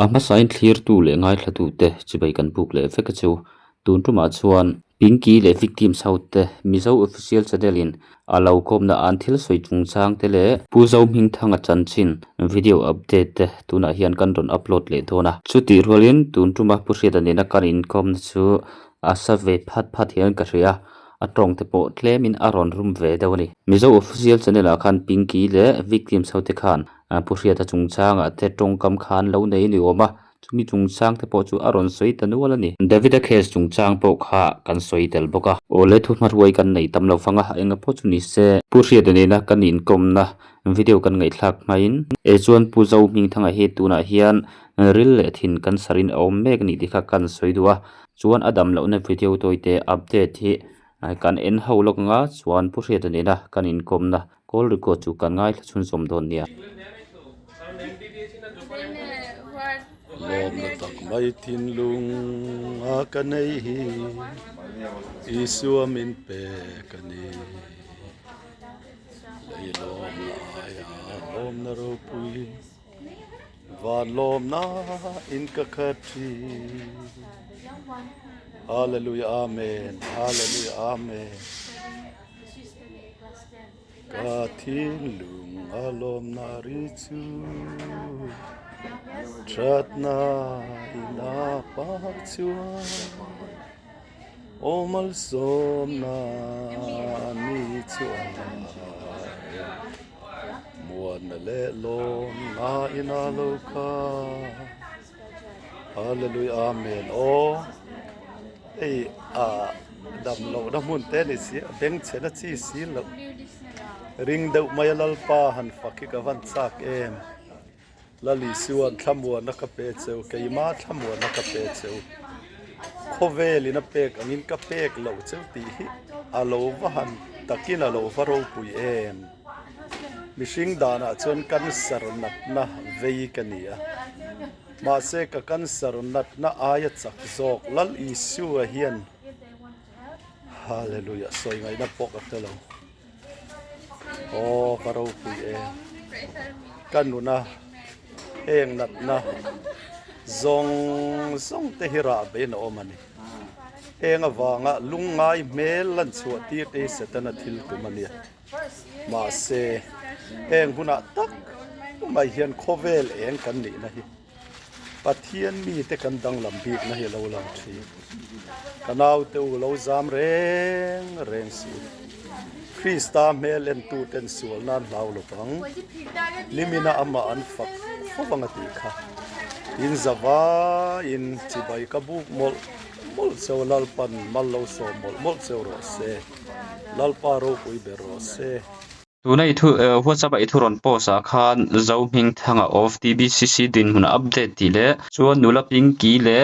Ama sain clear tu le ngai thla tu te chibai kan buk le feka chu tun tuma chuan pinky le victim saute mizo official chadelin alo komna anthil soi chungchang te le puzo ming thanga chanchin video update te tuna hian kan ron upload le thona chuti rolin tun tuma puhriat anina kan income chu asa ve phat phat hian ka hria atong te po tlemin aron rum ve dawni mizo official channel khan pinky le victim saute khan puhriat chungchang te tongkam khan lo nei ni oma chumi chungchang te po chu aron soi tanuala ni david a case chungchang po kha kan soi tel boka ole thu marwai kan nei tamlo fanga enga po chu ni se puhriat anina kan income na video kan ngai thlak main e chuan puzo ming thanga he tuna hian ril le thin kan sarin awm mek ni dikha kan soi duwa chuan adam lo na video toite update hi kan en ho lok nga chuan puhriat anina kan income na call record chu kan ngai chhun som don nia lom na tak mai tin lung a kanai hi isuam in pe kani lei lom na ya lom na ro pui van lom na in ka khati hallelujah amen hallelujah amen ka tin lung a lom na ri chu Tratna ina pachua omal somna ni chua muan le lom na ina loka hallelujah amen dam lo da mun te ni si beng chena chi si lo ring deu mayalal pa han fakika van sak em lali suan thamua na ka pe cheu keima thamua na ka pe cheu khoveli na pek angin ka pek lo cheu ti hi alo vahan takin alo varo pui em mishing dana chon kan sarnat na vei kania ma se ka kan sarnat na aya chak zok lal isu a hian hallelujah soi ngai na pok atelo varo pui em kanuna eng nat na zong te hira be no mani eng awanga lungai melan chuati te setana thil kumania ma se eng huna tak mai hian khovel eng kan ni na hi pathian mi te kan dang lam bik na hi lo lam thi kanau te u lo zam reng si Krista melen tu ten sul nan lau lo pang limina ama an fak fawangati kha in zawa in chibai kabuk mol seo lalpan mal lo so mol seo ro se lalpa ro pui be ro se tunai thu whatsapp ai thuron posa khan zo ming thanga of tbcc din hun update ti le chuan nula pinky le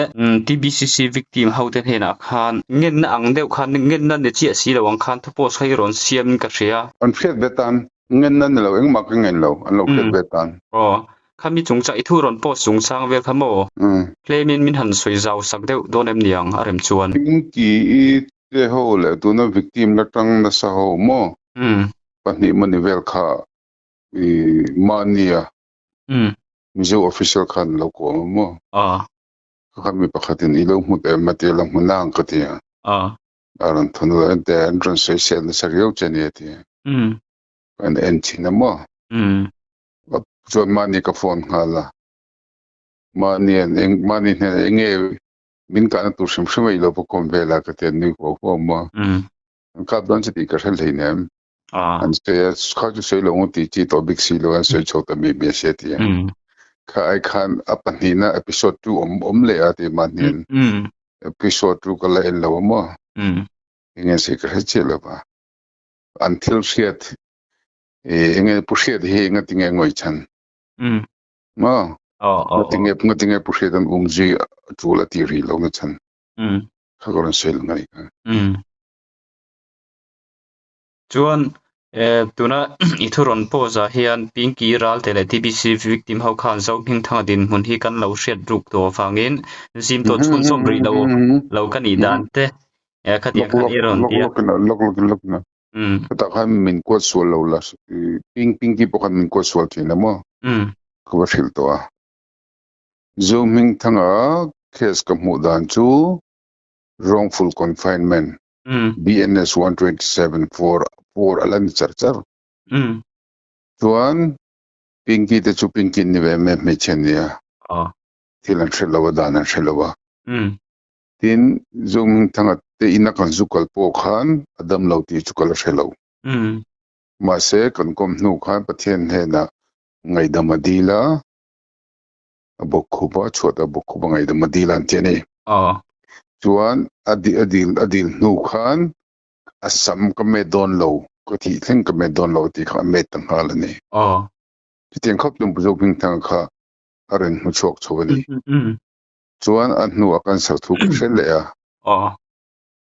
tbcc victim haute hena khan ngen na ang deuh khan ngen na ne chi asi lawang khan thu post khai ron siam ka thria an phet betan ngen na lo eng mak ngen lo an lo phet betan khami chungcha I thuron post chungchang vel khamo claimin min han soi zaw sak deuh donem niang arem chuan pinky te ho le tu na victim la tang na sa ho mo pani mani vel kha mania mizo official khan lo ko mo khami pakhatin ilo mut e matela munang katia aran thonu ente entrance se sa riau chani ati an enchina mo so mani ka phone khala mani ne enge min ka na tu sim simai lo ko vela ka te ni ko mo ka don chi ka hel heinem an se khaju se lo ti chi to big si lo an se chota mi be se ti ka ai khan apanina episode 2 le ati manin episode 2 ka la en lo mo ingen se ka che lo ba until shit enge pushet he ngatinge ngoi chan ma ngatinge pushet an umji chula ti ri lo na chan khagoran sel ngai chuan tuna ithuron poza hian pinky ral tele tbc victim ho khan zo hing thanga din mun hi kan lo hriat ruk to fangin zim to chun som ri lo kan I dan te khatia khan iron tia lok na ta khan min ko sol lo la pinky po kan min ko sol thina mo ko ba fil to zooming thanga case ka mu dan chu wrongful confinement BNS 127 for alan charchar chuan pinky te chu pinky ni ve me chenia thilan thelawa dana thelawa tin zooming thanga te ina kan zukal po khan adam lo ti chukal thelo ma se kan kom nu khan pathian he na ngai damadila abokhuba chota bokhuba ngai damadila chene chuan adil nu khan asam ka me don lo ko thi thleng ka me don lo ti kha me tang halani ti tiang khop tum buzo ping tang kha aren mu chok chobani chuan an nu akan sar thu ka hrel le a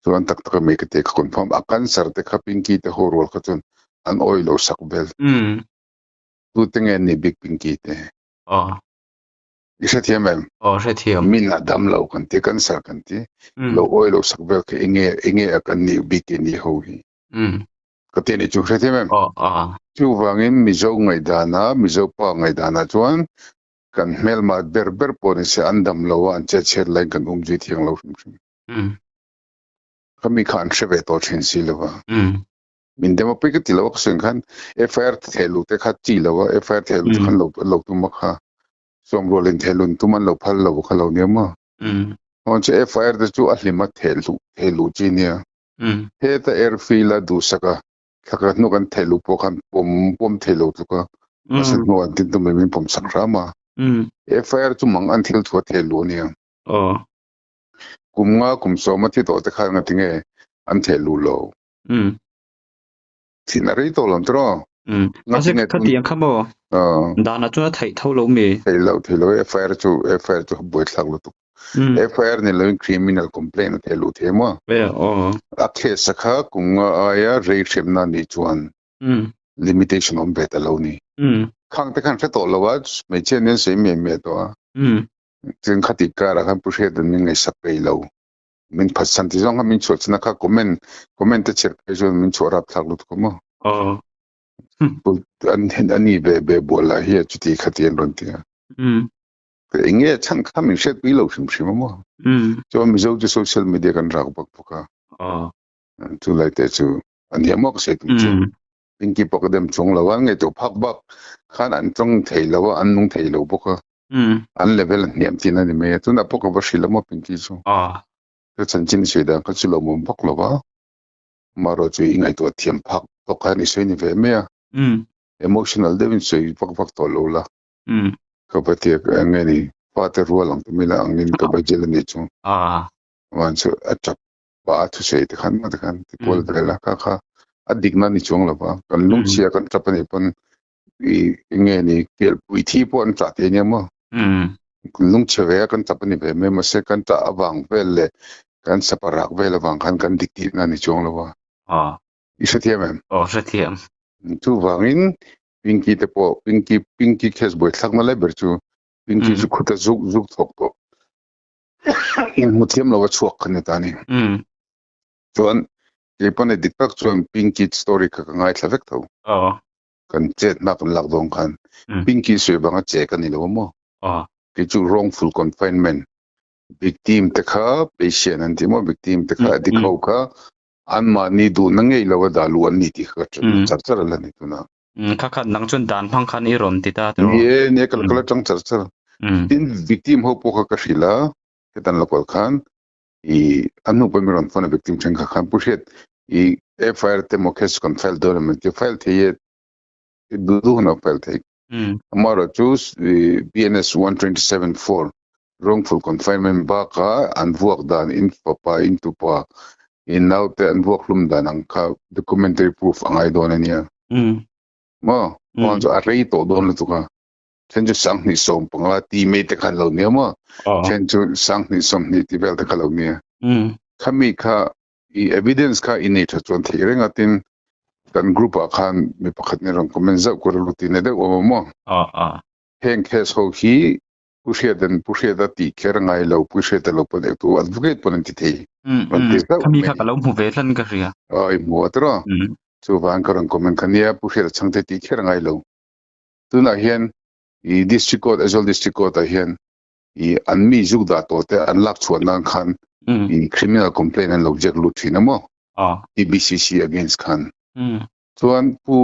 chuan tak tak me ka te ka confirm akan sar te kha pinky te ho rol kha chun an oil lo sak bel tu tengen ni big pinky te isa thiam em min adam lo kan te kan sar kan ti lo oil lo sak bel ka inge akan ni big ni ho hi ka te ni chu sa thiam em chu wangin mizo ngai dana mizo pa ngai dana chuan kan mel ma ber po ni se andam lo an che cher lai kan ji thiang lo kami khan shebe to thin si lo min demo pe ka tilo ka sen khan fr thelu te kha chi lo fr thelu khan lo tu ma kha som rolin thelun tuman lo phal lo kha lo ne ma on che fr de chu ahlima thelu chi nia he ta airfield du saka khaka nu kan thelu po khan pom thelu tu ka asen no an tin tu me min pom sakra ma fr chu mang an thil thu thelu nia kumnga kumso ma thi to te kha nga tinge an thelu lo thinari to lom tro ngase ka tiang khamo dana chu thai thau lo me thelo fr chu boi thak lo tu fr ni lo criminal complaint thelu thema a case sakha kunga aya rate shimna ni chuan limitation on beta lo ni khang te khan fe to lo wa me chen ne se me to tin khati ka ra khan pu she den ngai sak pe lo min phasan ti jong min chol chna kha comment te cher pe jo min chorap thak lo ko mo ani be bola hi chuti khati en ron ti inge chang kha min shet pi lo shim mo cho mi zo social media kan rak bak puka tu lai te chu an ya mok se tu pinky pok dem chong lo nge to phak bak khan an chong thei lo an nung thei lo boka an level niam tin ani me tu na pok ba shila mo pinky chu te chan chin se da ka chu lo mom phak lo ba maro chu ingai to thiam phak to ka ni se ni ve me emotional devin se phak to lo la ka ba te nge ni pater rolang to mila angin ka ba jel ni chu wan chu atap ba thu se te khan ma te khan ti pol de la kha adigna ni chong la ba kan lung chia kan tapani pon nge ni kel pui thi pon cha te nya mo lung chewe kan tapani be me ma se kan ta awang vele kan saparak vele wang kan dikti na ni chong la ba isa thiam em sa thiam tu wangin pinky te po pinky kes boy thak na le ber chu pinky chu khuta zuk thok to in muthiam lo wa chuak kan ta ni chuan Ipon diktak chuan pinky story ka ngai thavek tho kan chet na kan lak dong khan pinky se banga che kan ni lo mo ke chu wrongful confinement victim te kha patient an timo victim te kha dikho kha an ma ni du na ngei lo da lu an ni ti kha char la ni tu na kha nang chun dan phang khan I ron ti ta ye ne kal chang char tin victim ho po kha ka shila ke tan lokal khan I anu pa mi ron phone victim chen kha khan pushet I FIR te mo case kon file document te file the ye du na file the amaro choose BNS 127/4 wrongful confinement ba ka an work dan in papa into pa in now te an work lum dan ang ka documentary proof ang ai don ania mo on so array to don lu ka chen ju sang ni som pangla ti me te khan lo ne mo chen ju sang ni som ni ti bel te khan lo ne khami kha I evidence ka ini chon thireng atin kan group a khan mi pakhat ne rong comment za ko ruti ne de o mo heng case ho hi pushe da ti kher ngai lo pushe te lo pone tu advocate pone ti thei khami kha kalo mu ve tlan ka ria ai mo atro chu van ka rong comment khania pushe da changte ti kher ngai lo tu na hian I district court as well district court a hian i an mi zuk da to te an lak chuan nan khan i criminal complaint an lo jek lu thina mo EBCC against khan chuan pu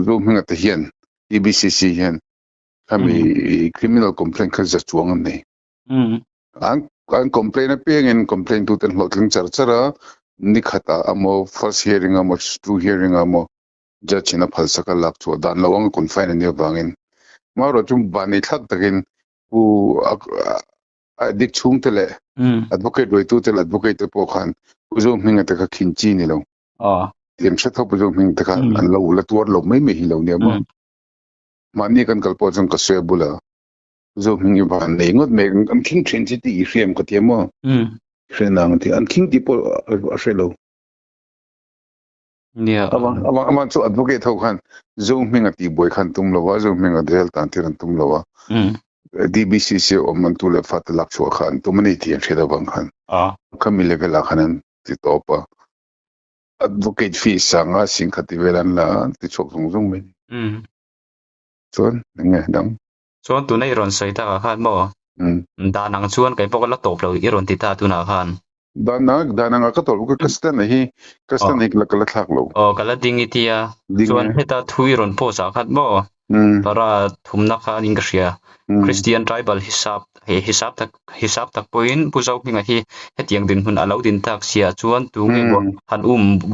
zo hminga te hian EBCC hian kami criminal complaint kha za chuang an nei an complaint a peng complaint tu ten hlotleng chara ni khata amo first hearing amo true hearing amo judge na phalsaka lak chu dan lawang confine ani bangin maro chum bani thak takin pu dik chung tele advocate roi tu tel advocate po khan uzo hminga ta kha khinchi ni lo tiam sha thop uzo hming ta kha an lo la tuar lo mai me hi lo ne ma mani kan kalpo jang ka se bula uzo hmingi ban nei ngot me am king train ti i frame ka ti mo krenang ti an king ti po a shelo aman chu advocate ho khan zo hminga ti boy khan tum lo wa zo hminga del tan tiran tum lo wa DBCC oman tu le fat lak chu khan tumani ti kheda bang khan kami level la khanan ti topa advocate fee sanga sing khati velan la ti chok zung zung me chon nge dang chuan tu nei ron sei ta khan mo da nang chuan kai pok la top lo i ron ti ta tu na khan danang ka tol ka kastan hi la kala thak lo kala ding itia chuan heta thui ron po sa khat mo para thumna khan ingria Christian tribal hisab tak point puzau pinga hi hetiang din hun alo din tak sia chuan tu nge bo han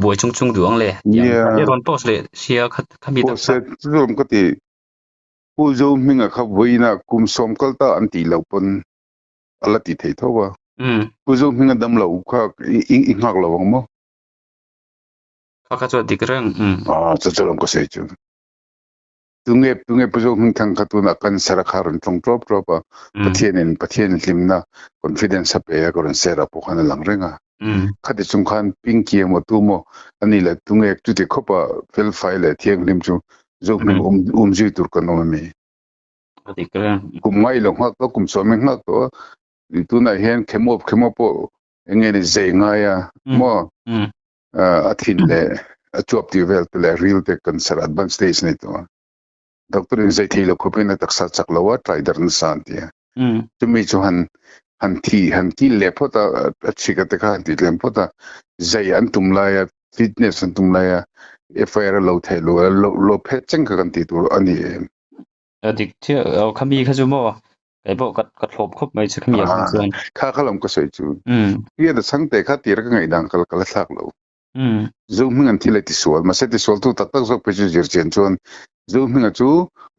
boi chung duang le ya ron pos le sia khami tak se rum ka ti puzau minga kha boina kum som kalta anti lopon ala ti thei thowa puzau minga dam lo kha ing hak lo mo kha chu dikrang chachalam ko se chu tunge puzau hing thang katuna kan sarakharon tong drop pathian limna confidence ape ya koran sera po khana langrenga khati chung khan pinki mo tumo ani la tunge tu te khopa fel file thiang lim chu zo hing umji tur kan no me dikra kumai lo ha to kum so me ha to tuna hian khemo po engene zenga ya mo athin le achop ti vel le real te cancer advanced stage ne to doctor in zai thilo khopin tak sa chaklawa trider na santia tumi chu han thi le phota achika te kha ti lem phota zai an tumla ya fitness an tumla ya fire lo thelo lo phe cheng ka kan ti tur ani adik che khami kha mo kai bo kat hlop khop mai che khami ya chuan kha khalam ko sei chu ye da sang te kha tir ka ngai dang kal thak lo zo hming an thile ti sol ma se ti sol tu tak zo pe chu jir chen chuan zo hming chu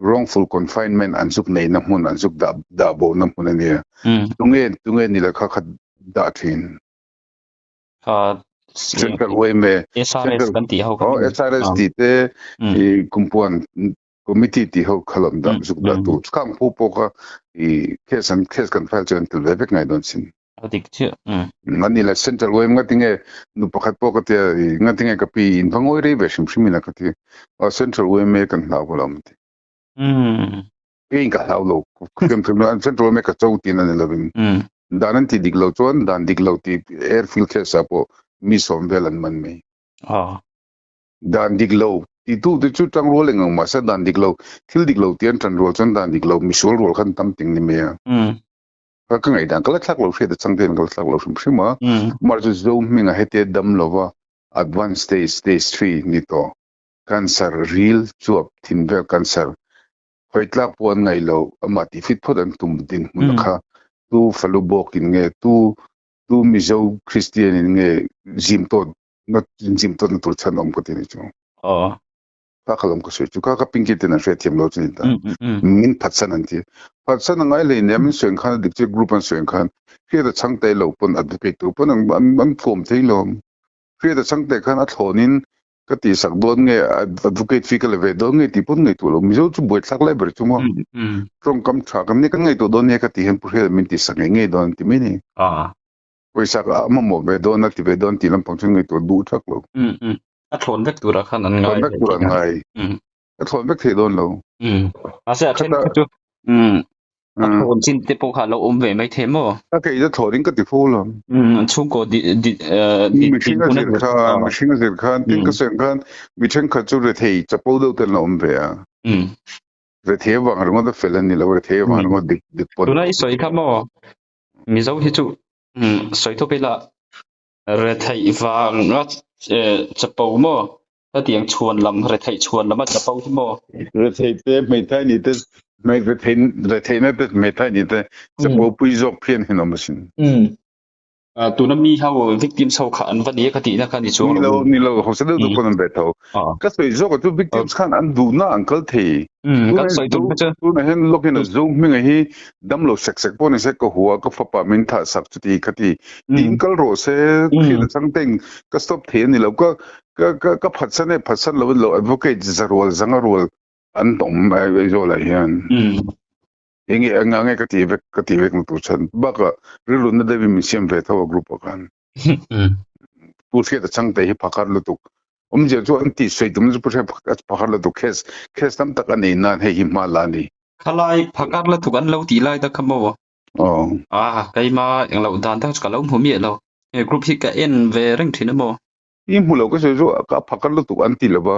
wrongful confinement an zuk nei na mun an zuk da bo na mun ani tunge ni la kha da thin central way me SRS kan ti ho SRS ti te kumpuan committee ti ho khalam da zuk da tu kam po ka case kan file chen tu levek ngai don sin adik che ngani la central way ngatinge nu pakhat po ka te ngatinge ka pi in phangoi re be shimina ka ti central way me kan la bolam ti ka la lo kem central me ka chauti na levin danan ti diglo chon dan diglo ti airfield case apo mi som velan man me dan diglo ti tu de chu tang rolling ma sa dan diglo thil diglo tian tran rol chon dan diglo mi sol rol khan tam ting ni me ka ngai dan kala thak lo hre de changten kala thak lo shima mar ju zo minga hete dam lova advanced stage 3 ni to cancer real chuap thinvel cancer hoitlak pon ngai lo amati fit phodan tum din mun kha tu falubok in nge tu mizo christian in nge jimton na tur chan om ko tin chu ka khalam ko se chu ka pinki ten na hre thiam lo chin ta min phatsan anti phatsan ngai le ne min swen khan dik che group an swen khan hre da chang tai lo pon advocate tu pon an phom thei lo hre da chang tai khan a thonin ka ti sak don nge advocate fi ka le ve don nge ti pon nge tu lo mizo chu boi thak lai ber chu mo trong kam tha kam ne kan ngai to don ne ka ti hen pu hre min ti sak nge don ti me ni poi sak ma mo ve don na ti ve don ti lam pang chu nge to du thak lo a thon vek tu ra khan an ngai a thon vek the don lo ase a then chu a thon chin te po kha lo ve mai the mo a ke da thorin ka ti fo lo chung ko di machine zir khan tin ka sen khan mi chen kha chu re thei chapo do ten lo ve a re the wang ro da felan ni lo re the wang ro dik dik pon tuna i soi khamo mizo hi chu soi to pela re thai wang nga chapau mo ta tiang chuan lam re thai chuan lama chapau hi mo re the te mai thai ni te mai re the na te mai thai ni te sa po pui jok phian hin om sin tuna mi hau victim sau khan van ye khati na khan ni chuang ni lo ho sa do pon be tho ka soi jok tu victims khan an du na uncle the ka soi tu cha tu na hen look in a zoom mi hi dam lo sek sek pon se ko huwa ka fa pa min tha sak ti khati tin kal ro se khil sang teng ka stop the ni lo ka phatsan lo advocate zarwal zangarwal an tom mai zo la hian inge angange ka ti vek tu chan ba ka rilu na devi mi siam ve thaw group kan puske da chang te hi phakar lu tu je jo an ti sei tum ju puske phakar lu tu kes tam tak ani na he hi ma la ni khalai phakar la tu kan lo ti lai da khamo kai ma eng lo dan ta ka lo mu mi lo e group hi ka en ve reng thina mo i mu lo ka se jo ka phakar lu tu an ti la ba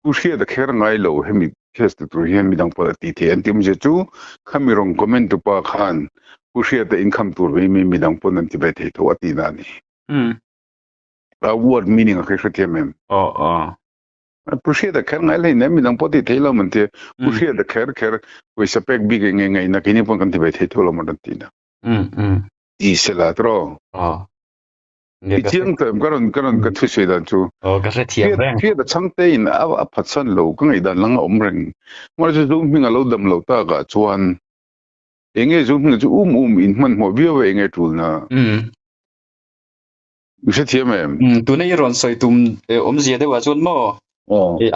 puske da kher ngai lo he mi kes tu hi mi dang pa ti the an tim je chu khamirong comment tu pa khan puske da income tur mi dang pon an ti be the tho ati na ni word meaning a khe mem puske da kher ngai le ne mi dang po ti the lo man te puske da kher we sapek big ngai na kini pon kan ti be the tho lo man ti na i se la tro tiang tem karon ka thu se dan chu ka re thiam reng da chang te in a phatsan lo ka ngai dan lang om reng mo ju zu mi nga lo dam lo ta ga chuan enge zu mi chu in man mo bi we enge tul na se thiam em tu nei ron soi tum om zia de wa chun mo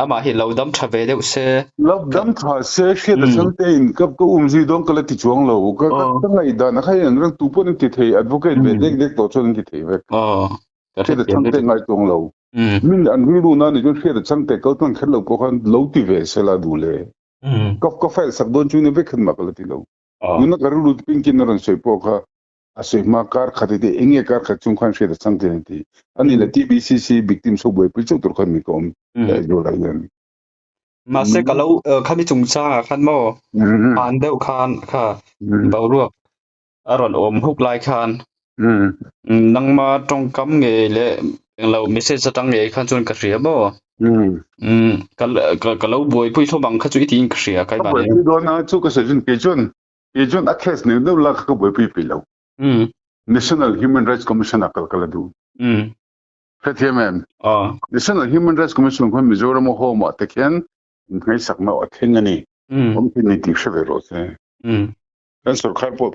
ama hi lo dam tha ve de se lo dam tha se da chang te in kap ko zi dong ka la ti chuang lo ka ngai dan na khai rang tu pon ti thei advocate be dek to chon ti thei ve ka da chang te ngai tong lo min an ru na ni jo da chang te ka ton khel lo ko khan lo ti ve se la du le ko file sak don chu ni ve khan ma ka ti lo nu na ka ru pin kin ran soi po kha asoi ma kar khati de enge kar kha chung khan da chang te ti ani la tbcc victim so boy pi chu tur khan mi kom jo la yan ma se ka lo khami chung cha khan mo an deu khan kha ba ru aron om huk lai khan nang ma tong kam nge le lo message tang nge khan chun ka ria bo ka lo boy pui tho bang kha chu ti in khria kai ba ne do na chu ka se jun ke jun access ne do la ka boy pi lo national human rights commission akal kala du phethiam national human rights commission ko mizoram ho ma te khen ngai sak ma atheng ani om ti ni ti shave ro se kan sarkar po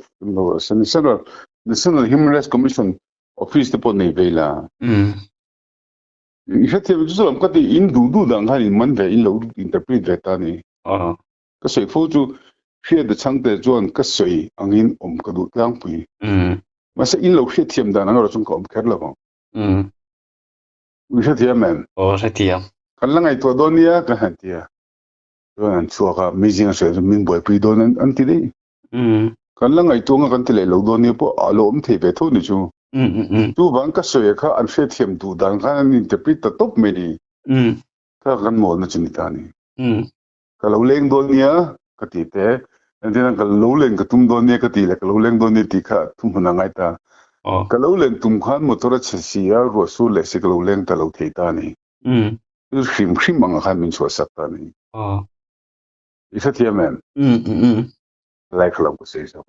national human rights commission office te po nei vela phethiam ju am ka ti in du dang han man ve in lo interpret ve ta ni ka sei fo chu hria de chang te chuan ka sei angin om ka du tlang pui ma se in lo hria thiam dan ang ro chung ko om kher lo phethiam men phethiam kan langai to donia ka han tia an chuaka mijing se min boy pi don an ti dei kan langai to nga kan ti le lo donia po alo om the be tho ni chu tu bang ka soe kha an hria thiam du dan khan an interpret ta top me ni ka kan mol na chini ta ni ka lo leng donia ka ti te an tin ka lo leng ka tum donia ka ti le ka lo leng donia ti kha tum huna ngai ta ka lo leng tum khan motor chhsia ro su le se ka lo leng ta lo thei ta ni khrim ang khan min so sak ta ni isa thiam men like lo ko se sa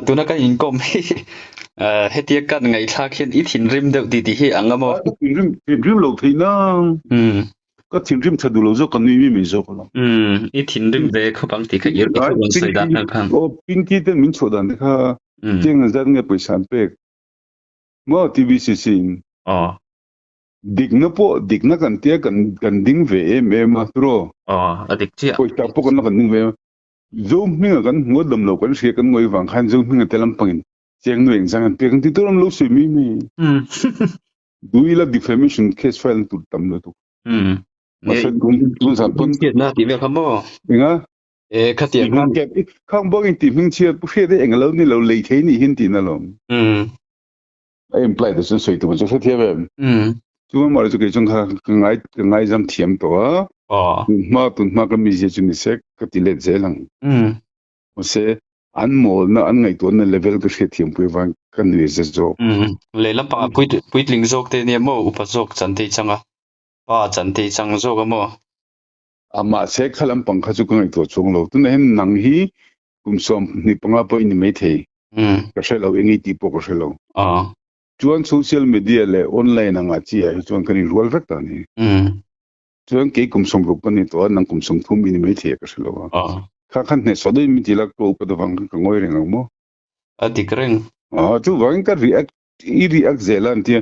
tu na ka in kom he tia kan ngai tha khen I thin rim de ti hi angamo rim lo thei na ka thin rim thadu lo zo kan ni mi zo ko I thin rim ve kho bang ti kha ir ko wan sai dan na khan pinki te min chodan kha jeng zan nge paisa pe mo tvcc digna kan tia kan ding ve ma tro adik chi ko ta po kan ding ve zo minga kan ngodam lo kan se kan ngoi wang khan zo minga telam pangin cheng nueng sang an pe kan ti toram lo se mi duila defamation case file tu tam lo tu masa dun san pun na ti ve khamo inga khatia khang bogin ti ming chia pu he de englo ni lo lei thei ni hin ti na lo I imply the soi tu so thia ve chu ma ru ke chung kha ngai jam thiam to tun ma ka mi je chuni se ka tilet je lang se an mol na an ngai ton na level ka hre thiam pui wang kan ni je zo le lam pa puit ling jok te ne mo upa jok chan te changa pa chan te chang jok mo ama se khalam pang kha chu ka ngai to chung lo tun hen nang hi kum som ni panga po in me the ka hre lo engi ti po ka hre lo chuan social media le online anga chi ai chuan kan rol vek ta ni chuan ke kum som ro pani to nang kum som thum in me the ka hre lo kha khan ne sodoi mi ti lak to pa da wang ka ngoi reng mo dikreng chu wang ka react zelan ti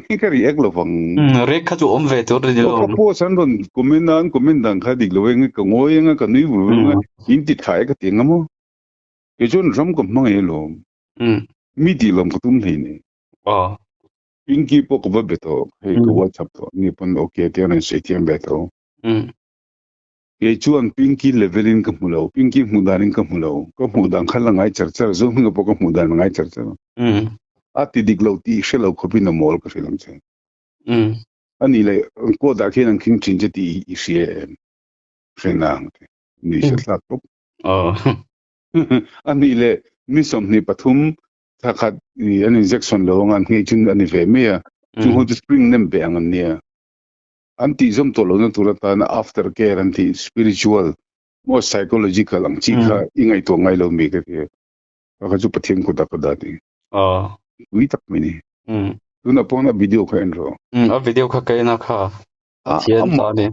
ni ka react lo wang re kha chu om ve to de lo ko po san ron comment dang kha dik lo eng ka ngoi eng ka nui bu in ti khai ka ti ngamo ke chon ram ko mang e lo mi ti lom ko tum nei ne pinki po ko ba to he ko whatsapp to ni pon okay ti an se ti am beto ke chuan pinki levelin ka mulo pinki mudarin ka mulo ko mudang khala ngai charchar zo ng po ko mudan ngai charchar ati diklo ti shelo ko pin mol ka filam che ani le ko da ke nang king chin je ti sie shenang ni se tla to ani le mi som ni pathum tha khat ni an injection lo ngan ngi chun ani ve me ya chu ho spring nem be ang nia anti zom to lo na turata na after care anti spiritual mo psychological ang chi kha ingai to ngai lo mi ke ka chu pathian ko da ka da ti wi tak mi ni tu na pona video kha en ro a video kha kai na kha thian ta ni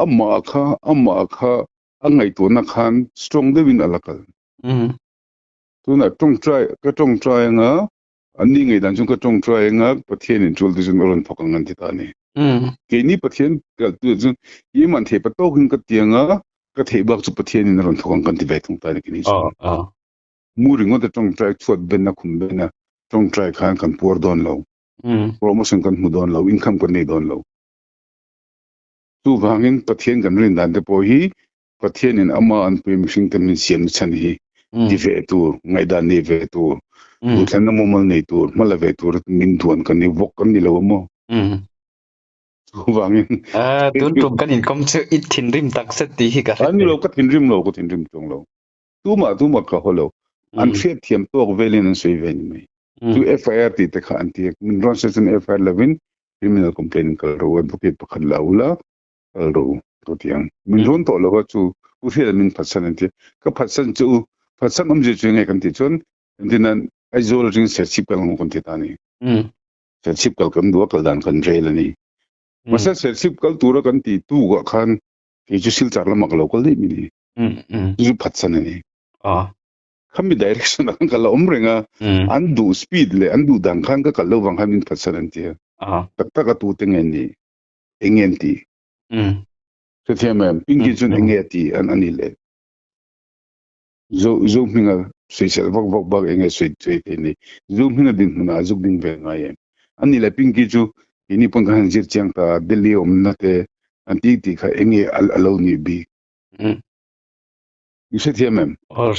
amma kha angai to na khan strong de win alakal tu na tong try nga ani ngai dan chung ka tong try nga pathian in chul du jun ron phokal ngan ti ta ni ke ni pathian ka tu jun yi man the pa to hin ka tianga ka the bak chu pathian in ron phokal kan ti ve thong ta ni ki ni mu ringo de tong try chuat ben na khum ben na tong try khan kan por don lo promotion kan mu don lo income kan nei don lo tu wangin pathian kan rin dan te po hi pathian in ama an pe mishing kan min siam chan hi di ve tu ngai dan ni ve tu u than na mo mal nei tu mala ve tu min thuan kan ni vok kan ni lo mo tu wangin tun tum kan in kom che it thin rim tak set ti hi ka an lo ka thin rim tong lo tu ma ka holo an fiat thiam to velin an sei ve ni mai tu FIR ti te kha anti min ron se chen FIR lovin criminal complaint kal ro advocate pakhan laula kal ro to tiang min ron to lo chu u hre min phasan anti ka phasan chu phasan je chu ngai kan ti chon dinan aizol ring se chip kal ngom ti ta ni se chip kal kan do kal dan kan rel ani masa se chip kal tur kan ti tu ga khan ke chu sil char la mak lo kal ni ni ju phasan ani kami direction ang kalom renga andu speed le andu dangkhan ka kalo wang hamin phasan ti takta ka tu tengen ni engenti so thiam pingi chun engeti an anile zo minga social bak enge soi ni zo minga din na azuk din ve ngai anile pingi chu ini pon kan jir chang ta delhi omna te anti ti kha enge alo ni bi se thiam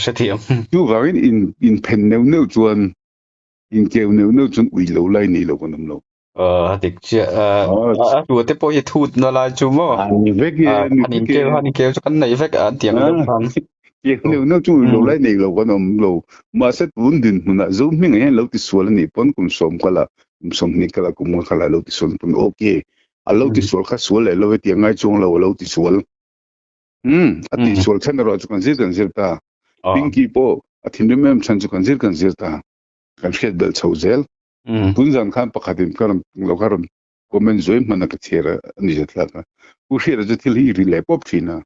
se thiam tu wangin in pen neu chuan in keu neu chun ui lo lai ni lo konam lo dik che tu te po ye thut na la chu mo ani vek ni ke kan nei vek a tiang lo phang keu neu chu lo lai ni lo konam lo ma se tun din na zo mi ngai lo ti sual ni pon kum som kala ni kala kum kala lo ti son pun okay a lo ti sual kha sual lo ti ngai chung lo ti sual ati sual khan ro chu kan zir ta pinki po athin mem chan chu kan zir ta kan khet bel chauzel punjan khan pakhatin karam lo karam komen zoi mana ka thera ni jetla ka u khera je thil hi ri le pop thina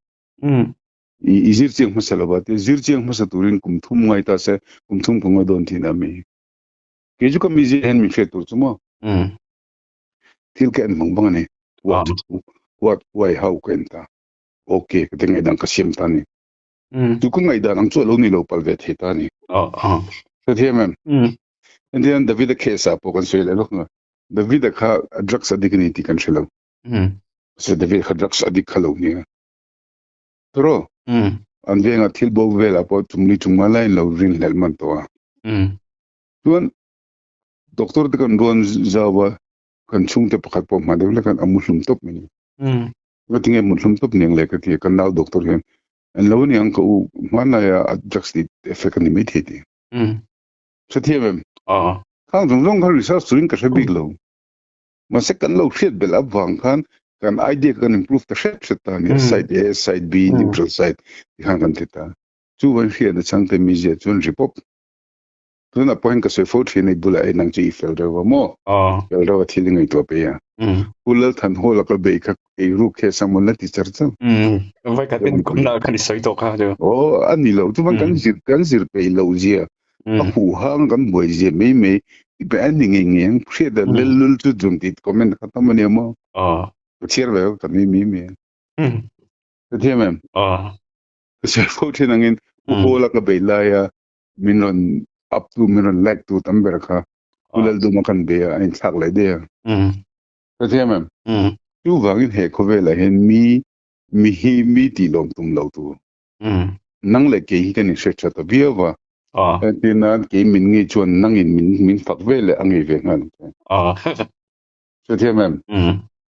i zir cheng masala ba te zir cheng masa turin kum thum ngai ta se kum thum ko don thina mi ke ju ka mi je hen mi khet tur chumo thil ke an mong bang ne what why how kan ta okay ke ngai dang ka sim ta ni tu ku ngai dang chu lo ni lo pal ve the ta ni so thiam and then David case up on Australia look David ka drugs addict kan shelo so David ka drugs addict khalo ni tro an venga thil bo vela po tumni tumala lo rin helman to tuan doctor de kan ron zawa kan chung te pakhat po ma de kan amuhlum top mini cái tiếng em một lắm top niềng lại cái tiếng cái nào doctor hiện anh lâu niềng có mà này drugs đi effect anh mới thấy đi sẽ thấy em khang dùng dùng cái research string cái big lâu mà sẽ cần lâu shit bela vàng khan kan idea kan improve the shape sẽ ta ni side A side B neutral side khang kan thita chu wan khia da chang te mi je chun repop tu na point ka se phot hi nei bula ai nang chi filter wa mo filter wa thili ngai to pe ya ulal than ho la ka be ka e ru khe samon la ti char cha vai ka tin kum na kan soi to ka jo o ani lo tu man kan zir pe lo ji a hu hang kan boi je me be ani ngi ngi khia da lel tu jum ti comment ka ta man ya mo chiar ve ka mi cái thế mà sẽ phô thiên angin cô là cái bể lai à mình còn up to mình còn leg to tầm bể cả ulal du makan bể anh thắc lại đây cái thế mà chú vàng hệ có vẻ là hiện mi ti lòng tum lâu tu năng lại cái cái này sẽ cho ta biết và thì nó cái mình nghĩ chuẩn năng mình phát về là anh ấy về ngang cái thế mà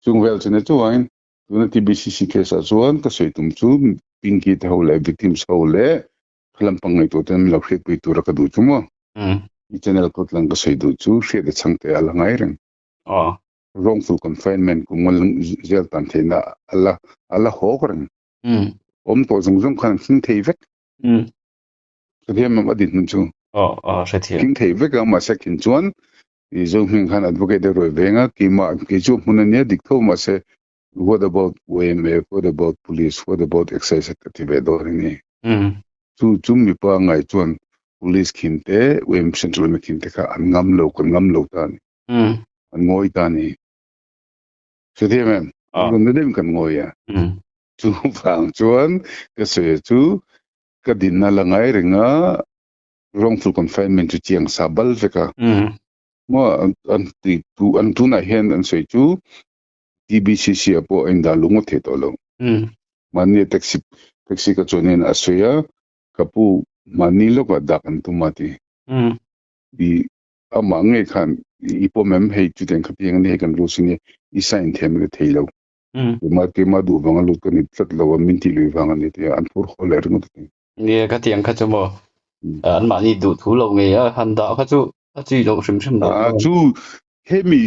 chung về cho nên chú vàng tuna TBCC case azuan ka soitum chu pinki te hole victims hole khalampang ngai to tem la khret pi tura ka du chumo I channel ko tlang ka soidu chu hre de changte ala ngai reng wrongful confinement ku ngol zel tan thena ala ho reng to zung khan sing thei vek ka hem ma dit nun chu sẽ thiệt king thei vek ma sekin chuan I zo hing khan advocate roi venga ki ma ki chu munania dik tho ma se what about WMF? What about police? What about excise active dorini? Chu mi pa ngai chuan police khinte WM central me khinte kha an ngam lo tan an ngoi tani se the mem ron dem kan ngoi ya chu phang chuan ka se chu ka din na la ngai ringa wrongful confinement chu chiang sabal veka mo an tu na hen an se chu TBCC apo inda lungo the to lo mani taxi ka chonen asya kapu mani lo ka dakan tumati di amange khan ipo mem hei chu den khapi ngani kan ru sini I sign them ke theilo ma ke ma du bang lu kan tlak lo min ti lu bang ani te an pur khol er ngut nghe cái tiếng khác cho mà anh mà đi đủ thú lâu nghề á hành đạo khác chú chỉ lâu sim đó chu hemi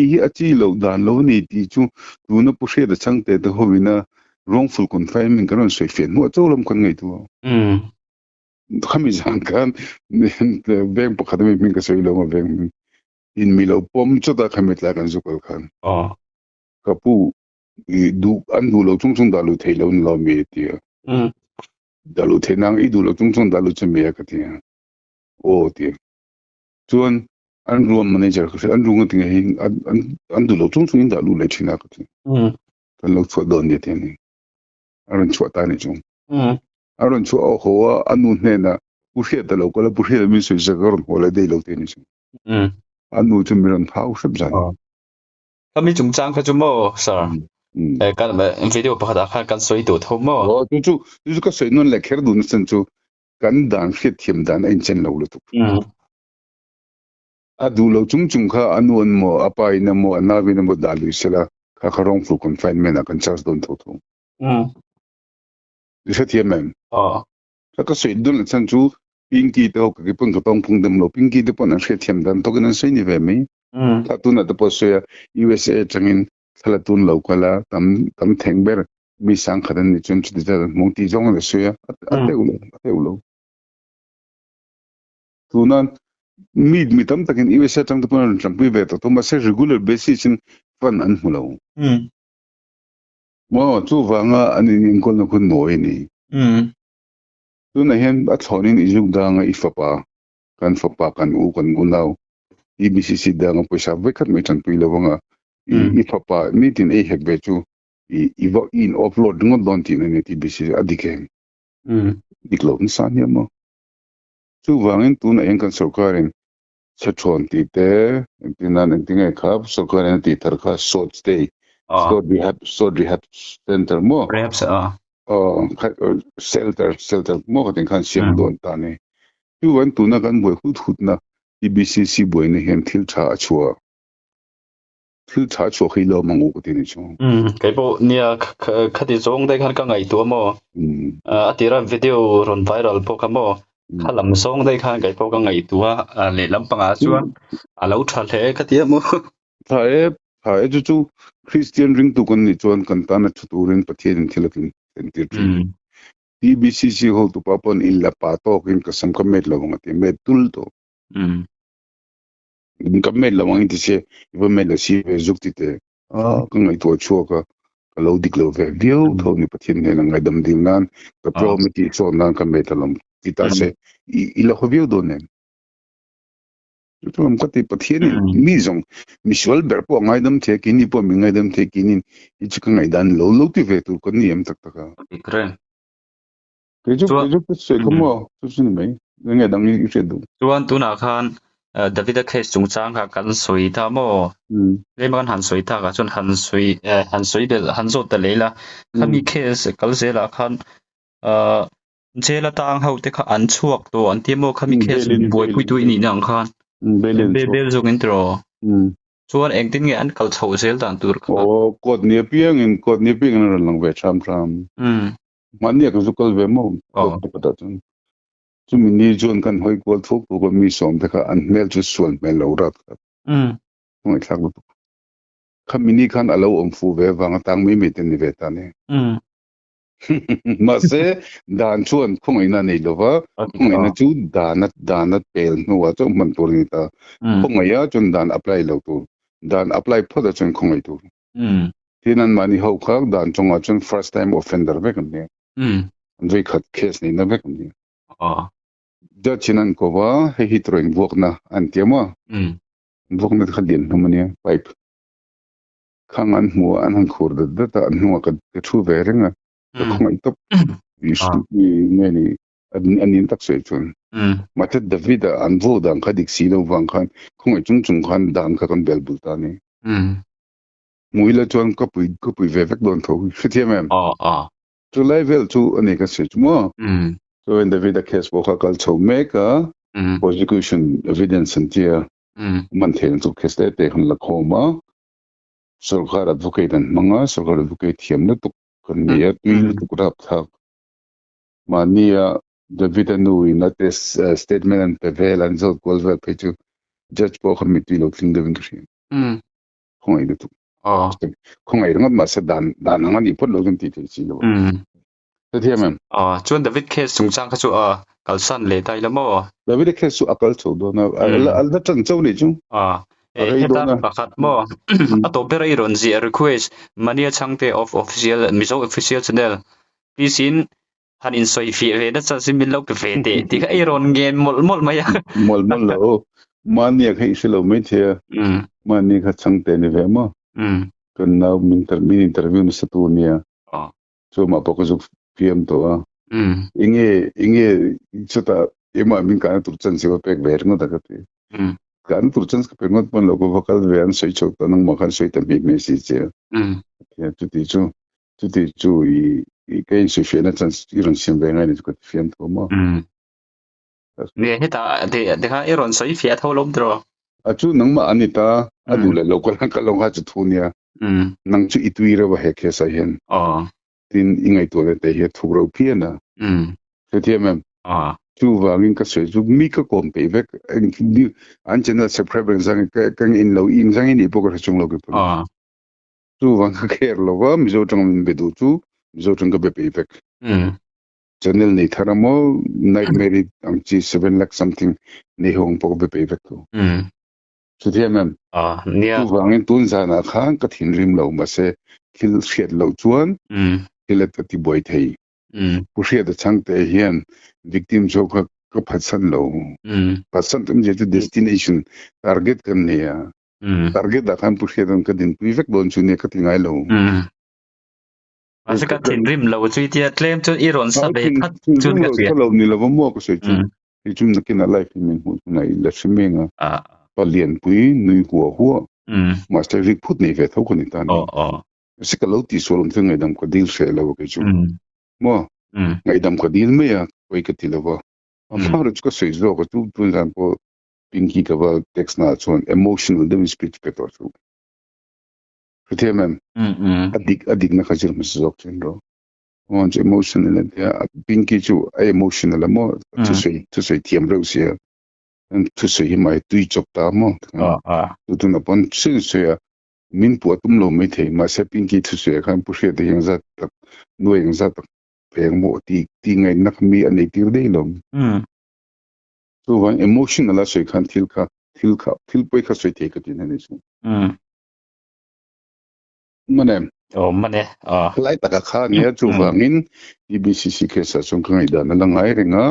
hi achi lo dan lo ni ti chu tu na pu she da chang te to hobina wrongful confinement kan so fen mo cholam kan ngai tu khami jang kan beng pa khadami min ka sei lo ma beng in milo pom chota khamit la kan zukal khan kapu du lo chung da lu thei lo ni lo me ti da lu thei nang I du lo chung da lu che me ka ti o ti chuan an room manager ko an runga tinga hin an du lo chung in da lu le china ka ti kan lo chwa don ni te ni aron chwa ta ni chung aron chwa ho anu ne na pu hre da lo ko la pu hre mi su ja garon ho le dei lo te ni chung anu chu mi ran phau sab jan cái mấy chúng trang khác chú mò sao cái mà video bắt đầu khai cái soi đồ thâu mò chu ka soi non le kher du na san chu kan dan hre thiam dan ein chen lo lu tu adu lo chung kha anu an mo apa ina mo na vi na mo da lu sela kha wrongful confinement a kan charge don tho se thiam mem ka soi dun san chu pinki to ka ki pung ka tong phung dem lo pinki de pon an hre thiam dan to kan sei ni ve mi ta tu na de po so USA changin thala tun lo kala tam thengber mi sang khadan ni chun chu da mong ti jong le so ya ate ulo tu nan mi tam takin USA chang de pon chang pi ve to ma se regular basis in fan an mulo mo chu wanga ani ning kol na kun noi ni tu na hen a thonin izuk da nga ifapa kan u kan unaw TBCC da nga poisa vekat me chan pi lo nga ifapa nitin e hek be chu in upload ngo don tin ni TBCC adike diklo insan ya mo chu wangin tu na en kan sarkarin sa chon ti te tinan tinga khap sarkarin ti tarkha sot stay so rehab center mo perhaps shelter mo ka tin kan siam don ta ni tu wan tu na kan boy hut na TBCC boy ni hen thil tha achua thil tha chu khi lo mangu ko tin chu cái bộ nia khát đi giống đây khát cái ngày tua mò tira video ron viral po kamo khát làm giống đây khát cái po cái ngày tua lệ lắm bằng á chuan lâu thà thế khát tiệt mò tha e chu Christian ring tu kon ni chuan kan ta na chu tu rin pathian thil tin ti TBCC hol tu papon in la pa to kin ka sam ka met lawang ati met tul to in ka met lawang ti se iba met la si ve zuk ti te ka ngai to chu ka lo dik lo ve view tho ni pathian ne na ngai dam ding nan ka promiti cho nan ka met lam ti ta se i la ho view do ne tu am ka ti pathian mi zong mi shwal ber po ngai dam the ki ni po mi ngai dam the ki ni i chu ka ngai dan lo ti ve tu ko ni em tak taka cái chút sẽ có mua chút xin mấy người nghe đăng như chuyện đúng chuan tuna khan David case chung chang kha kan soi ta mo le man han soi ta ka chun han soi bel han zo ta leila khami case kal se la khan jela tang hau te kha an chuak to an ti mo khami case boy pui tu ni nang khan bel zo intro chuan eng tin nge an kal chho sel dan tur kha code nia piang in lang ve cham man nia ka zukal ve mo pata chun chu mi ni jon kan hoi kol thok ko mi som te kha an mel chu suan mel lo rat ngoi thak bu kham mi ni khan alo om fu ve wang tang mi ten ni ve ta ne ma se dan chuan khong ina nei lo wa khong ina chu dan pel no wa chu man tur ni ta khong ya chun dan apply lo tu dan apply phoda chun khong ai tu tinan mani ho khak dan chunga chun first time offender ve kan ne andrei khat case ni na ve kan ne da chinan ko wa he hitroin vok na antiama vok na khadin humania pipe khang an mu an han khur da ta an nu ka thu ve renga ka khong top ni ni anin tak se chun mate david an vo dan khadik si lo wang khan khong chung khan dan ka kan bel bul ta ni muila chuan ka pui ve vek don tho khithia mem to level to ani ka se mo so in David case bo ka kal chho make a prosecution evidence and tia maintain to case te han la khoma sarkar advocate an manga sarkar advocate thiam na tu kan nia tuil tu kurap thak mania David anu in that statement and prevail and so golver pechu judge bo committee lo thing de ngri khoi de tu khoi rang ma se dan ngan i pot lo gan ti ti chi lo te thiam mem chuan David case chung chang kha chu kalsan le tai lamo David case su akal chho do na al da chan chho ni chu heta pakhat mo ato pera iron zi request mania changte of official mizo official channel pisin han in soi fi ve da cha simin lo pe ve te ti ka iron gen mol maya mol lo mania khai silo me the mania kha changte ni ve mo kan na min interview na satunia so ma poko zu pm to inge chuta ema min kana tur chan se pek ver no da ka te kan tur chan ka pengot pon logo vocal ve an soi chok ta nang ma khan soi ta mi message ya tu ti chu i kain su fe na chan iron sim ve ngai ni ko fiam to mo ne heta de ha iron soi fi tho lom dro a chu nang ma anita adu le local ka long ha chu thunia nang chu ituira wa he khe sa hen tin ingai to le te he thuro phiana se thiam chu wangin ka se chu mi ka kom pe vek an chena se preference ang ka in lo in sang in ipo ka chung lo ke chu wang ka kher lo wa mi zo tang min bedu chu zo tang ka be pe vek channel ni tharamo nightmare ang chi 7 lakh something ni hong po be pe vek to chu thiam nia chu wangin tun sa na khang ka thin rim lo ma se thil shet lo chuan tilet ti boy thei pushia da changte hian victim jo ka phatsan lo phatsan tum je destination target kan ne ya target da kan pushia dan ka din pivek don chu ne ka tingai lo asa ka thin rim lo chu ti claim chu iron sa be khat chun ka ti lo ni lo mo ko se chu i chum na kina life min hu na i la shimenga palien pui nui huo master rik put ni ve tho ko ni ta ni se ka lo ti so lom thing dam ko dil se lo ke chu mo ngai dam ko dil me ya koi ka ti lo ba amar chu ko se zo ko tu zan po pinki ka ba text na chon emotional dem speech pe to chu thế mà addict na khajir mas zok chen ro on emotional na dia pinky chu emotional mo tu sei tiam ro sia and tu sei mai tui chok ta mo tu na pon chu ya min pu tum lo mai thei ma se pinky tu sei khan pu she de yang za tak no yang za tak peng mo ti ngai nak mi anei tir dei lo so one emotional la sei khan thil poi kha sei thei ka tin ne chu manem mane lai taka kha nia chu wangin BBCC kesa chung kangai da na langai renga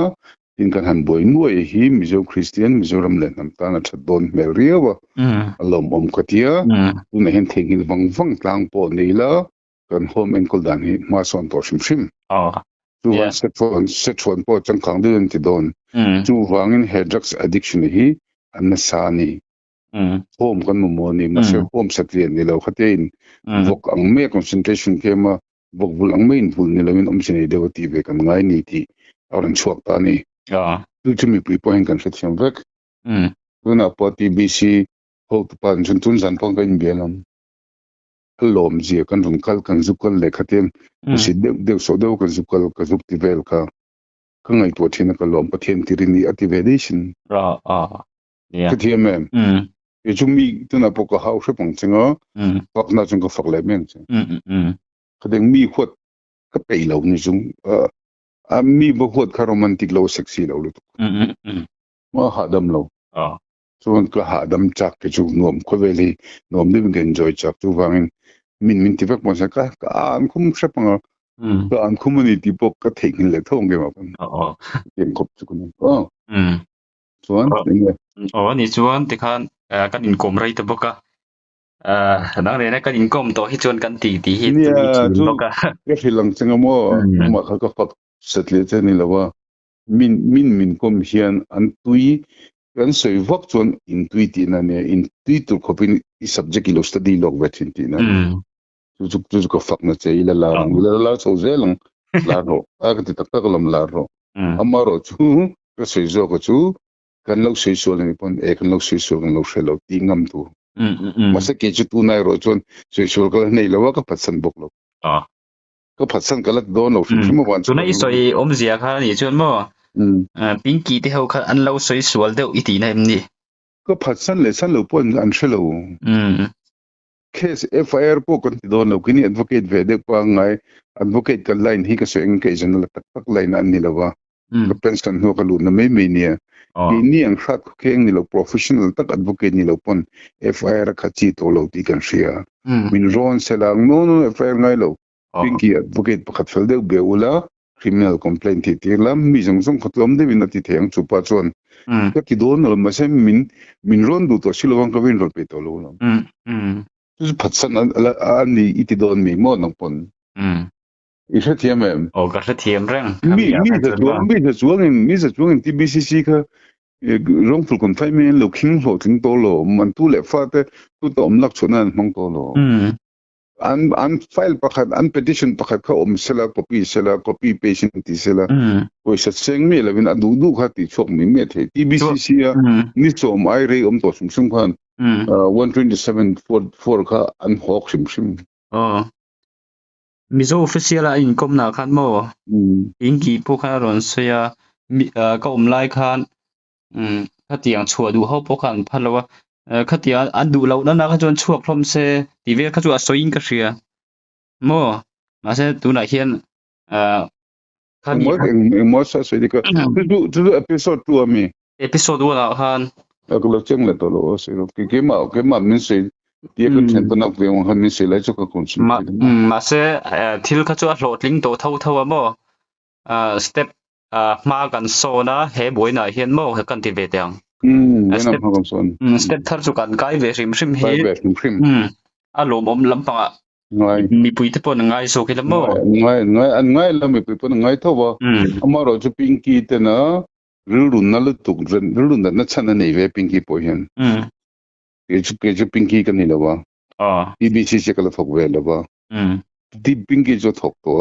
tin kan han boi nuai hi Mizo Christian Mizoram len nam ta na thadon mel riawa alom om katia tu na hen thengin wang tlang po nei la kan home and kol dan hi ma son to shim tu wan set phone po chang khang den ti don chu wangin hair drugs addiction hi an na sa ni home kan mo ni ma se home satlian ni lo khatein vok ang me concentration kema vok bul ang main bul ni lamin omsini dewati ve kan ngai ni ti auran chuak ta ni tu chumi pi point kan sathiam vek tuna poti BC hok pan chun tun san pong kan belam lom ji kan run kal kan zukal le khatem si de so de kan zukal ka zuk ti vel ka kangai to thina ka lom pathian tirini activation khathiam ye chumi tuna pok ka hau shapang chinga pak na chung ka fak le men khadeng mi khot ka pei lo ni chung mi bo khot ka romantic lo sexy lo lu ma hadam lo chuan ka hadam chak ke chu nom ko veli nom ni ben enjoy chak chu wangin min ti vek mo sa ka an khum shapang ka an community pok ka thekin le thong ge ma pan yen khop chu kun chuan ni chuan ti khan kan income rate boka nang re na kan income to hi chuan kan ti hi boka ke hilang chenga mo ma kha ka fak setle che ni lawa min kom hian an tui kan soi vok chuan intuitive na ne intuitive khopin I subject ilo study log vetin ti na chu ko fak na che ila la so zelang la ro ka ti tak lam la ro amaro chu ka soi zo ko chu kan lo soi so ni pon kan lo soi so kan lo shelo ti ngam tu masa ke chu tu nai ro chon soi so ka nei lo ka patsan bok lo ka patsan ka lat don lo shim wan chu na I soi om zia kha ni chuan mo pinky te ho kha an lo soi sual deuh iti na em ni ka patsan le san lo pon an shelo case FIR po kan ti don lo kini advocate ve de pa ngai advocate ka line hi ka so eng ke jan la tak line an ni lawa ka pension no ka lu na me ni ni ang khat kheng ni lo professional tak advocate ni lo pon FIR ka chi to lo ti kan sia min ron selang no FIR ngai lo pinky advocate pakhat fel de beula criminal complaint ti lam mi jong khatlom de bin ti theng chu pa chon ka ki don lo ma sem min ron du to silowang ka win ro pe to lo tu patsan an ni iti don mi mo nang pon isa thiam ka sa thiam rang mi za chuang TBCC ka wrongful confinement lo king ho ting to lo man tu le fa te tu to lak chunan mang to lo an file pakhat an petition pakhat ka sela copy patient ti sela ko sa seng me la bin adu kha ti chok mi me the TBCC ni chom ai re to sum khan 127.4 ka an hok shim Mizo official a income na khan mo inki po kha ron soya ka lai khan khatiang chua du ho po khan phalawa khatia an du lo na kha jon chuak hlom se ti ve kha chu a soin ka ria mo ma se tu na hian mo sa so dika tu episode 2 ami episode 1 la khan lo cheng le to lo se lo ke ma min se ti ko chen to nak ve han min se lai chu ka kon ma se thil kha chu a hlotling to tho mo step ma kan so na he boina hian mo he kan ti ve tang step thar chu kan kai ve rim hi a lo bom lampanga mi pui te pon ngai so ke mo ngai la mi pui pon ngai tho ba amaro chu pinky te na rulun na lu tuk rulun na chana nei ve pinky po hian ke chu pinky kan ni lawa TBCC ka la thok ve lawa ti pinky jo thok to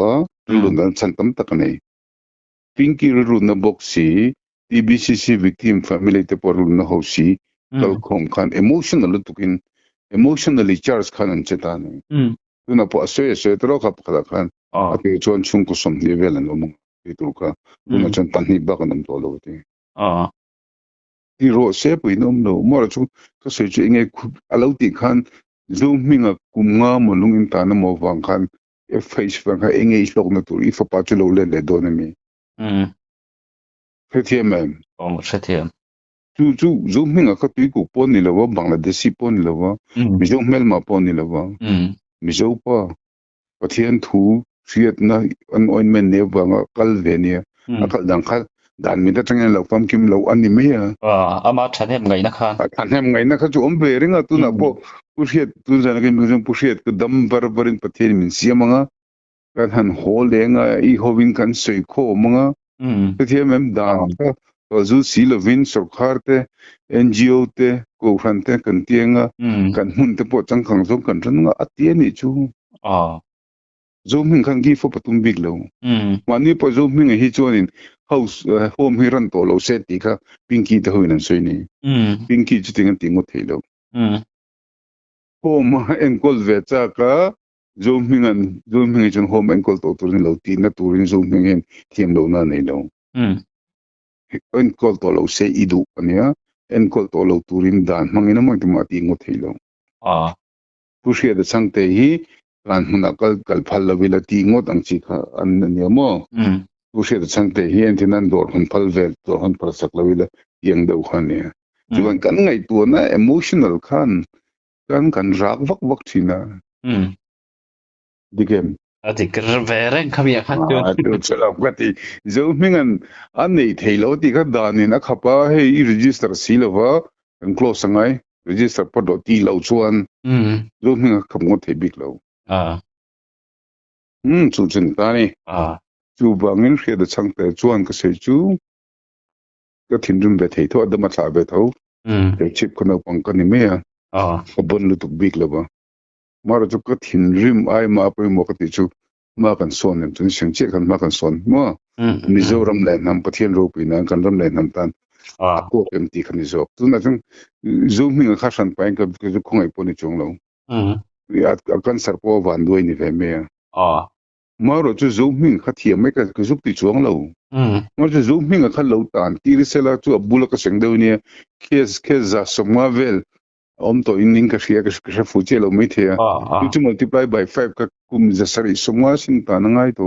rulun na chan tam tak nei pinky rulun na boxi TBCC victim family te por rulun na hosi kal khom khan emotional tukin emotionally charged khan an cheta ne tuna po asoi tro kha pakhala khan ati chon chung ko som level an omong itu ka tuna chon tanhi ba kan to lo ti ti ro se pu inom no mo chu ka se chu inge alo ti khan zoom minga kumnga mo lungin ta na mo wang khan e face wang kha inge is lok na tur I fa pa chu lo le do na mi Khethiam Khethiam chu zoom minga ka tu ku pon ni lo wa Bangladeshi pon ni lo wa mi zo mel ma pon ni lo wa mi zo pa pathian thu riat na an ointment ne wanga kal ve ni akal dang khal dan mi da tang lo pam kim lo an ni me ya ama thathem ngai na khan athem ngai na kha chu om be ringa tu na po pushiet tu jana ke mi jong pushiet ke dam barin pathian min siamanga kan han hol lenga I hovin kan sei kho manga pathian mem da zu silovin sarkar te NGO te ko khan te kan tianga kan hun te po chang khang zo kan ran nga atia ni chu zo min khang gi fo patum big lo mani po zo min hi chonin house home hi ran to lo set ti kha pinky te hoin an soi ni pinky chi ting tingo thelo home enkol ve cha ka zo min chon home enkol to turin lo ti na turin zo min hen thiam lo na nei lo enkol to lo se idu ania enkol to lo turin dan mangina mo ti ma tingo thelo pushia de sangte hi kan huna kal phal la vila ti ngot ang chi kha an ne mo pushia de sangte hi en tinan dor hun phal vel to han par sak la vila yang do khan ne juan kan ngai tu na emotional khan kan rak vak thina digem ati kerveren khamia khan tu chala gati zo mingan an nei thailo ti kha danin a khapa he I register silova kan close sangai register podo ti lo chuan zo minga khamngo the big lo chu chen ta ni chu bangin khre da changte chuan ka sei chu ka thinrum be thei tho adama tha be tho chip kono pang ka ni me bon lu tuk big lo ba mara chu ka thinrim ai ma pa mo ka ti chu ma kan son nem chen sing che kan ma kan son mo Mizoram le nam pathian ro pi na kan ram le nam tan ko em ti khan zo tu na chung zoom mi kha san pa ka ku khongai po ni chong lo ya kan sar po van doi ni ve me maro chu zoom mi kha thiam me ka zuk ti chong lo mo chu zoom mi kha lo tan ti ri sela chu abula ka seng deu ni kes za somwa vel om to in ka shia ka fu che lo mi the tu multiply by 5 ka kum za sari somwa sin ta na ngai to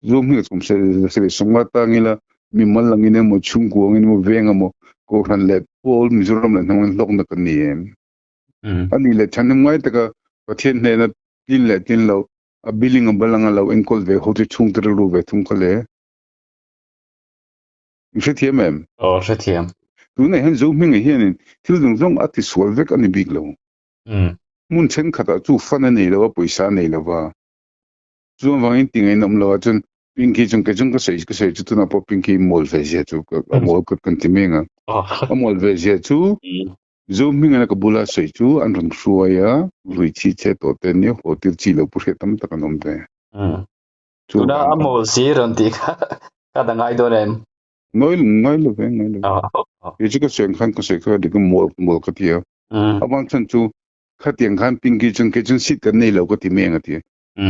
zoom mi kum se sari somwa ta ngila mi mal lang ine mo chung ko ngin mo venga mo ko khan le pol Mizoram le nang lok na kan ni ani le chan ngai ta ka pathian ne na tin lo a billing balanga lo enkol ve ho te chung ter ru ve thum khale Khethiam Khethiam tu ne hen zo mi nge hian thil dung zong ati sol vek ani big lo mun chen khata chu fan nei lo paisa nei lo ba chu wangin ting ai nam lo chun pinky chung ka sei chu na po pinky mol ve je chu ka mol ko kan ti menga mol ve je chu zo mi nge ka bula sei chu an rang suaya lui chi che to te ne hotel chi lo pu tam ta kanom te chu na amol si ran ti ka da ngai do nem ngoi lo ve ye chi ka sen khan ka sei ka de mol ka ti abang chan chu kha tiang khan pinky chung ke chung sit ka nei lo ko ti menga ti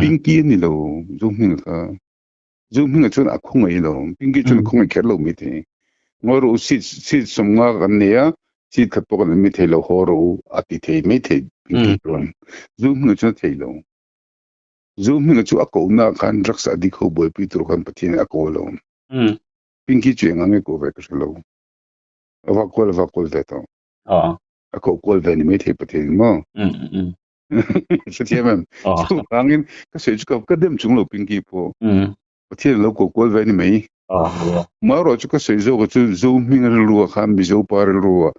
pinky ni lo zo mi ka zoom hinga chun a khungai lo pinky chun khungai kher lo mi the ngor u sit somnga kan ne ya sit khat po kan mi the lo horo ati the mi the pinky chun zoom hinga chun the lo zoom hinga chu a ko na kan drugs adi kho boy pi tur kan pathin a ko lo pinky chu ngang ko ve ka lo va kol ve to a ko kol ve ni mi the pathin mo Khethiam chu angin ka se chu ka dem chung lo pinky po pathian lo ko kol ve ni mai maro chu ka sei zo chu zo mi ngal ru kha mi zo par ru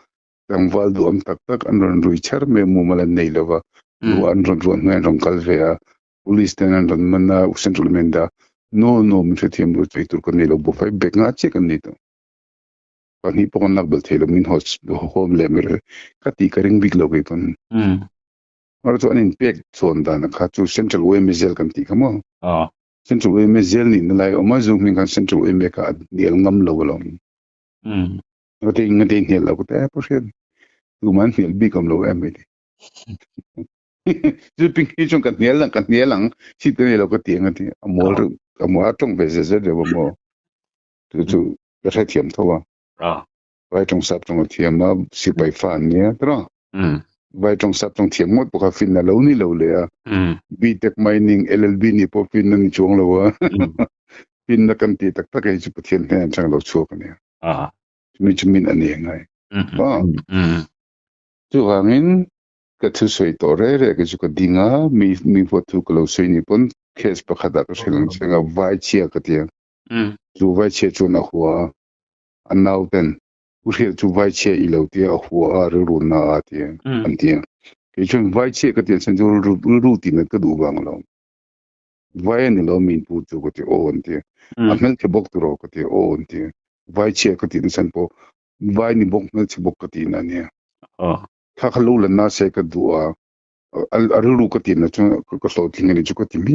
tang wal du am tak an ron ru char me mu mal nei lova ru an ron ngai ron kal ve a police ten an ron mana central menda no mi Khethiam ru chei tur ko nei lo bo fai bek nga che kan ni to pa ni po nak bel thelo min home le mer ka ti ka ring big lo ke kon maro chu an in pek chon da na kha chu central way me zel kan ti kamo central way me zel ni lai oma zoom min kan central way me ka dial ngam lo lo ngate ni lo ko ta po shen tu man hial bi kam lo em đi chu ping hi chung kan nial lang si te lo ka tiang ati amol trong be ze de mo tu ka sa thiam thawa vai trong sap trong thiam ma si bai fan nia tra vai trong sap trong thiam ngot ka fin na lo ni lo le a BTech mining LLB ni po fin na ni chung lo wa fin na kan ti tak tak ai chu pathian ne chang lo chu ka ne mi chu min ani ngai ba chu hangin ka thu soi to re ka chu ka dinga mi po thu ka lo soi ni pon kes pa khada ka selang senga vai chia ka tia chu vai chia chu na huwa anau ten u chu vai chia I lo tia huwa ru na a tia an tia ke chu vai chia ka tia sen chu ru ti na ka du bang lo vai ni lo min pu chu ka tia o an tia a mel ke bok tu ro ka tia o an tia vai chia ka tia sen po vai ni bok mel che bok ka tia na nia kha khalu la na se ka du a ru ka tia na chu ka so ti ni chu ka ti mi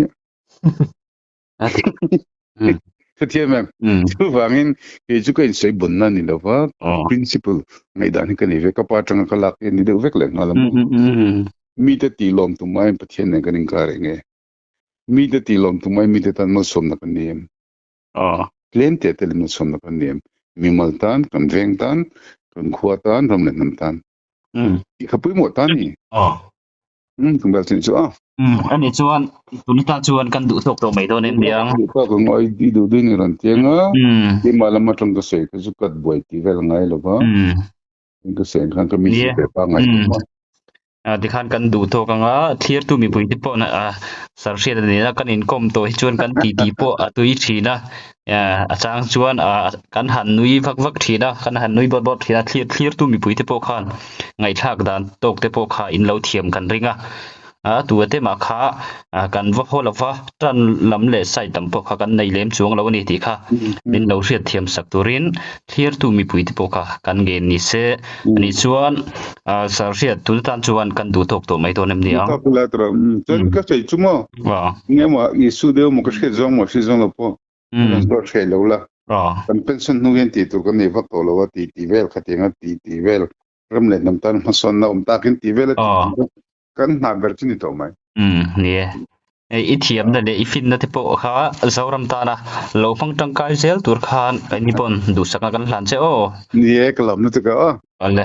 cái thiên mà chú vangin cái chú cái xây bẩn nè là vợ principle ngày đó thì cái này về các bạn trong cái lạc này đều vét lên là mi tới tì lom tụi mai bắt thiên này cái này cái này mi tới tì lom tụi mai mi tới tan nó xôm nó cái niệm lên tới tới nó xôm nó cái niệm mi mal tan cần veng tan cần khua tan ram lên nam tan cái bụi một tan nhỉ cũng bảo xin chú anh ấy chuan tụi ta chuan căn đủ thuộc tổ mấy thôi nên biếng pa ko ngoi di du du ni ran tiang a di malam ma trong ka se ka zu kat boi ti vel ngai lo ba ka se kan ka mi si pe pa ngai thì khan căn đủ thuộc ang thier tu mi pui ti po na sar sia de na kan in kom to chuan kan ti po tui thi na chang chuan kan han nui vak vak thi na kan han nui bot bot thi na thier tu mi pui ti po khan ngai thak dan tok te po kha in lo thiam kan ringa tu te ma kha kan va hol va tan lam le sai tam po kha kan nei lem chuang lo ni ti kha min lo riat thiam sak turin thier tu mi pui ti po kha kan ge ni se ni chuan sar riat tu tan chuan kan du tok to mai to nem ni ta la tra chen ka sei chumo wa nge ma isu de mo ka she zong mo shi zong lo po do she lo la kan pension nu gen ti tu kan ne va to lo wa ti vel khatenga ti vel ram le nam tan ma son na ta kin ti vel kan na ber chini to mai nie I thiam da le I fin na te po kha zoram ta na lo phang tang kai zel tur khan ni pon du saka kan hlan che o nie kalam na te ka ale